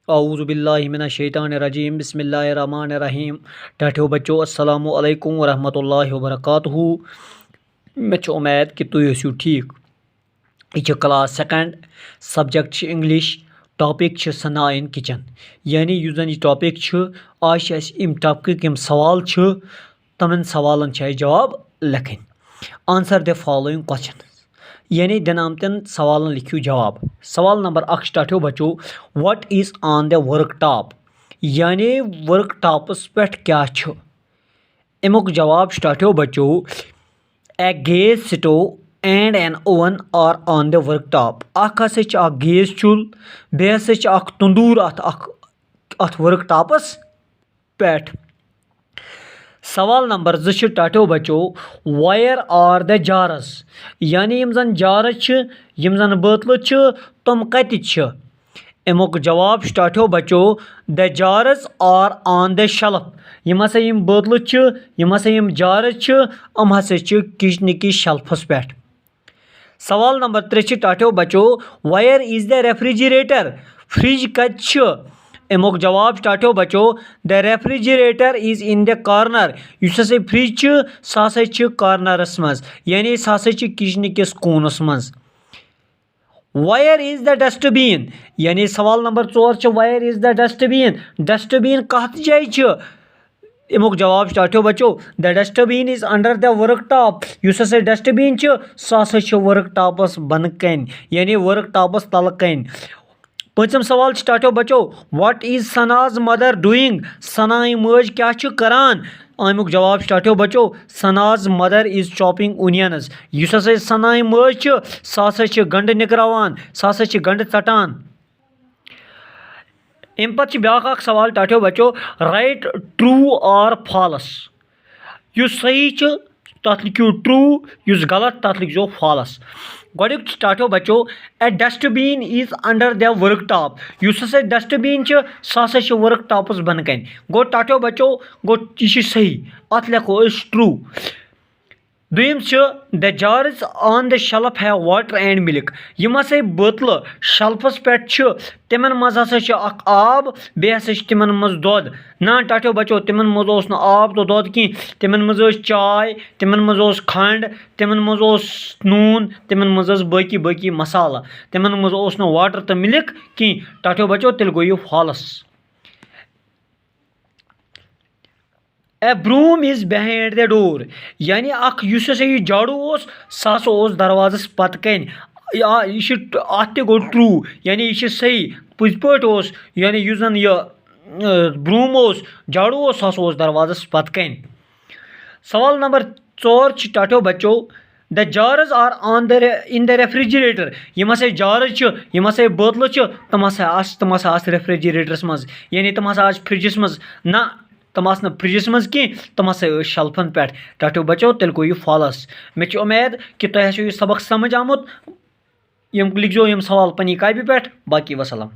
औज़ुबिल्लाहिमिनश्शैतानिर्रजीम बिस्मिल्लाहिर्रहमानिर्रहीम। टठो बच्चों अस्सलामु अलैकुम वरहमतुल्लाहि वबरकातुहू। मे उम्मीद कि तुम ٲسِو ठीक। यह class second, subject English, topic Sana in kitchen. यानी यह जन यह टॉपिक आज इम टॉपिक यम सवाल तमन सवालन जवाब लिखन। आंसर द फॉलोइंग क्वेश्चन, यानी दिन आमतन सवालन लिखियो जवाब। सवाल नंबर 1 स्टार्टो बच्चो, what is on the work top, यानी वर्क टॉपस पे क्या छ। अमुक जवाब स्टार्टो बच्चो, a gas stove and an oven are on the work top. अख गैस चूल बे तंदूर अथ वर्क टॉपस पे। सवाल नंबर 2 टाटो बच्चो, वायर आर द जार्स, यानी यम जन जार्स यम जन बोतल तम कत। अमुक जवाब स्टार्टो बच्चो, the jars are on the shelf, यम हसा यम बोतल यम हसा यम जार्स हम हसा किचन कि शेल्फस पे। सवाल नंबर 3 टाटो बच्चो, wire is the refrigerator, fridge कत। अमुक जवाब स्टार्टो बच्चो, the refrigerator is in the corner, use हसा फ्रिज सह हसा कॉर्नरस मज, यानी सह हसा किचन किस कोनस मज। वायर इज द डस्टबिन, यानी सवाल number 4 wire is the dustbin, dustbin कत जाय। अमुक जवाब स्टार्टो बच्चो, the dustbin is under the work top, युस हसा डस्टबिन सह हसा वर्क टॉपस बन कन, यानी वर्क टॉपस तल कन। पंचम सवाल स्टार्टो बच्चो, what is Sana's mother doing, Sana मज क्या करान। अमुक जवाब स्टार्टो बच्चो, Sana's mother is chopping onions, युस हसा सना मज सह हसा गंड निकरावान, सह हसा गंड चटान। अम पे ब्या सवाल टाटो बच्चो, राइट ट्रू और फॉल्स, युस सही तथ लिखियो ट्रू, युस गलत तथ लिखो फॉल्स। गोडुक स्टार्टो बच्चो, a dustbin is under the work top, युस हसा डस्टबिन सह हसा वर्क टॉपस बन कन। गो टाटो बच्चो गो यह सही, अत लिखो ट्रू। दुयम the jars on the shelf have water and milk, यम हसा बोतल शेल्फस पे तिमन मज हसा आब बे हसा तिमन मज दोद। ना टाटो बच्चो तिमन मज ओस न आब तो दोद की, तिमन मज चाय, तिमन मज ओस खंड, तिमन मज ओस नून, तिमन मज बाकी बाकी मसाला, तिमन मज ओस न वाटर तो मिल्क की। टाटो बच्चो तेल गो यह फॉल्स। A broom is behind the door, यानी युस हसा यह झाड़ू सह दरवाजस पत कन। यह अत गो ट्रू, यानी यह सही पज पे, यानी युस जन यह ब्रूम झाड़ू सह दरवाजस पत कन। सवाल नंबर 4 टाटो बच्चो, the jars are on the in the refrigerator, यम हसा जार्स यम हसा बोतल तम हसा रेफ्रिजरेटरस मज, यानी तम हसा फ्रिजस मज ना, तम आस फ्रिजस मज की, तम हसा शेल्फन पे। टाटो बच्चो तेल गो यह फॉल्स। मे उम्मीद कि तुम यह सबक समझ आमुत। यम लिखो यम सवाल पनी कापी पे। बाकी वसलम।